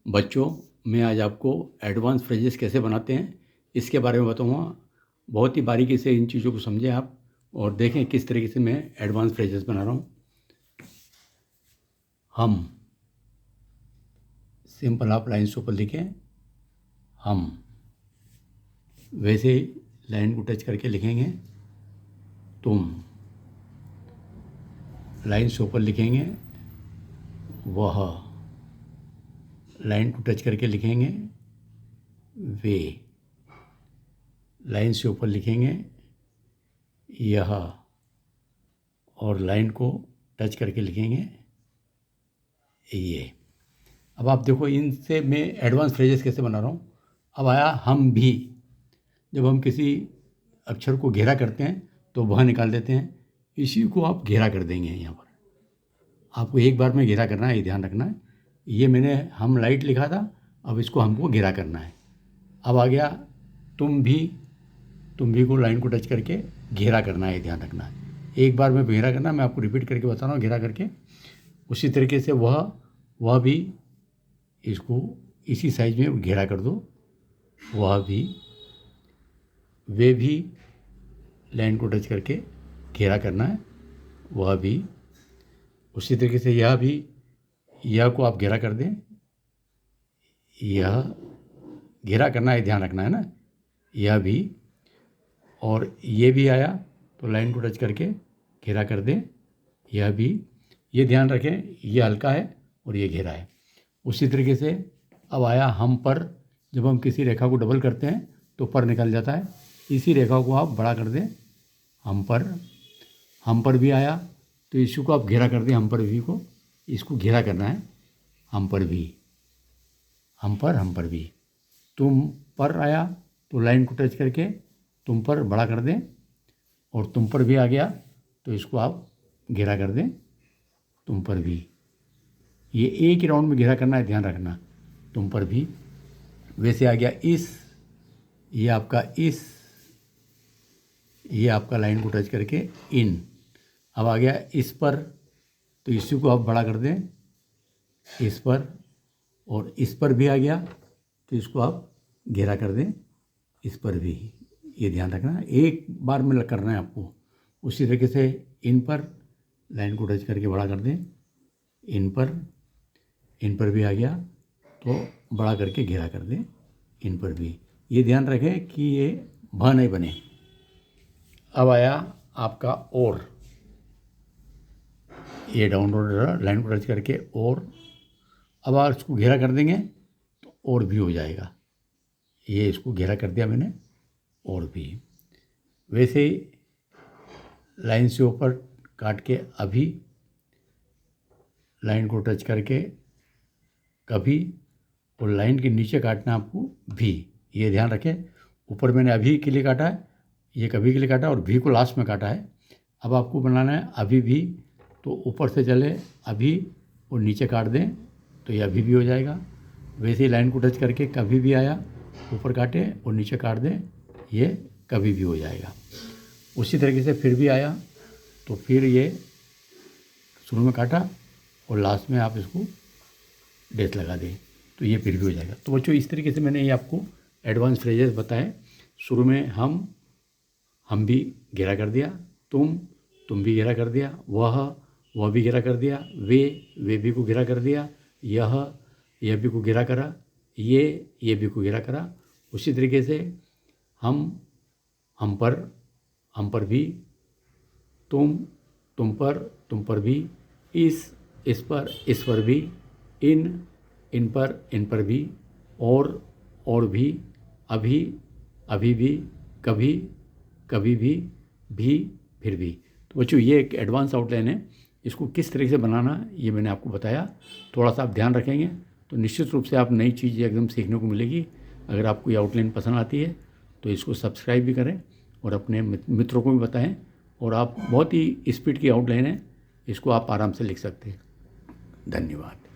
बच्चों, मैं आज आपको एडवांस फ्रेजेस कैसे बनाते हैं इसके बारे में बताऊंगा। बहुत ही बारीकी से इन चीज़ों को समझें आप और देखें किस तरीके से मैं एडवांस फ्रेजेस बना रहा हूँ। हम, सिंपल आप लाइन से ऊपर लिखें हम, वैसे ही लाइन को टच करके लिखेंगे तुम, लाइन से ऊपर लिखेंगे वह, लाइन को टच करके लिखेंगे वे, लाइन से ऊपर लिखेंगे यह और लाइन को टच करके लिखेंगे ये। अब आप देखो इनसे मैं एडवांस फ्रेजेस कैसे बना रहा हूँ। अब आया हम भी। जब हम किसी अक्षर को घेरा करते हैं तो वह निकाल देते हैं, इसी को आप घेरा कर देंगे। यहाँ पर आपको एक बार में घेरा करना है, ये ध्यान रखना है। ये मैंने हम लाइट लिखा था, अब इसको हमको घेरा करना है। अब आ गया तुम भी, तुम भी को लाइन को टच करके घेरा करना है, ध्यान रखना है। एक बार में घेरा करना, मैं आपको रिपीट करके बता रहा हूँ घेरा करके। उसी तरीके से वह भी, इसको इसी साइज में घेरा कर दो। वह भी, वे भी लाइन को टच करके घेरा करना है, वह भी। उसी तरीके से यह भी, यह को आप घेरा कर दें, यह घेरा करना है, ध्यान रखना है ना। यह भी, और ये भी आया तो लाइन को टच करके घेरा कर दें, यह भी। ये ध्यान रखें, ये हल्का है और ये घेरा है। उसी तरीके से अब आया हम पर। जब हम किसी रेखा को डबल करते हैं तो पर निकल जाता है, इसी रेखा को आप बड़ा कर दें, हम पर। हम पर भी आया तो इसी को आप घेरा कर दें, हम पर भी को, इसको घेरा करना है, हम पर भी, हम पर भी। तुम पर आया तो लाइन को टच करके तुम पर बड़ा कर दें, और तुम पर भी आ गया तो इसको आप घेरा कर दें, तुम पर भी। ये एक ही राउंड में घेरा करना है, ध्यान रखना, तुम पर भी। वैसे आ गया इस, ये आपका इस, ये आपका लाइन को टच करके इन। अब आ गया इस पर, तो इसी को आप बड़ा कर दें, इस पर। और इस पर भी आ गया तो इसको आप घेरा कर दें, इस पर भी। ये ध्यान रखना, एक बार में करना है आपको। उसी तरीके से इन पर लाइन को टच करके बड़ा कर दें, इन पर भी आ गया तो बड़ा करके घेरा कर दें, इन पर भी। ये ध्यान रखें कि ये भ नहीं बने। अब आया आपका और, ये डाउनलोड लाइन को टच करके और। अब आप इसको घेरा कर देंगे तो और भी हो जाएगा। ये इसको घेरा कर दिया मैंने, और भी। वैसे ही लाइन से ऊपर काट के अभी, लाइन को टच करके कभी, और लाइन के नीचे काटना आपको भी। ये ध्यान रखें, ऊपर मैंने अभी के लिए काटा है, ये कभी के लिए काटा, और भी को लास्ट में काटा है। अब आपको बनाना है अभी भी, तो ऊपर से चले अभी और नीचे काट दें तो ये अभी भी हो जाएगा। वैसे ही लाइन को टच करके कभी भी आया, ऊपर काटे और नीचे काट दें, ये कभी भी हो जाएगा। उसी तरीके से फिर भी आया तो फिर ये शुरू में काटा और लास्ट में आप इसको डेथ लगा दें तो ये फिर भी हो जाएगा। तो बच्चों, इस तरीके से मैंने ये आपको एडवांस फ्रेजेस बताए। शुरू में हम भी घेरा कर दिया, तुम भी घेरा कर दिया, वह भी घेरा कर दिया, वे भी को घेरा कर दिया, यह भी को घेरा करा, ये भी को घेरा करा। उसी तरीके से हम पर भी, तुम पर भी, इस पर भी, इन पर भी, और भी, अभी भी, कभी भी, फिर भी। तो बच्चों, ये एक एडवांस आउटलाइन है। इसको किस तरीके से बनाना है ये मैंने आपको बताया। थोड़ा सा आप ध्यान रखेंगे तो निश्चित रूप से आप नई चीज़ एकदम सीखने को मिलेगी। अगर आपको ये आउटलाइन पसंद आती है तो इसको सब्सक्राइब भी करें और अपने मित्रों को भी बताएं। और आप बहुत ही स्पीड की आउटलाइन है, इसको आप आराम से लिख सकते हैं। धन्यवाद।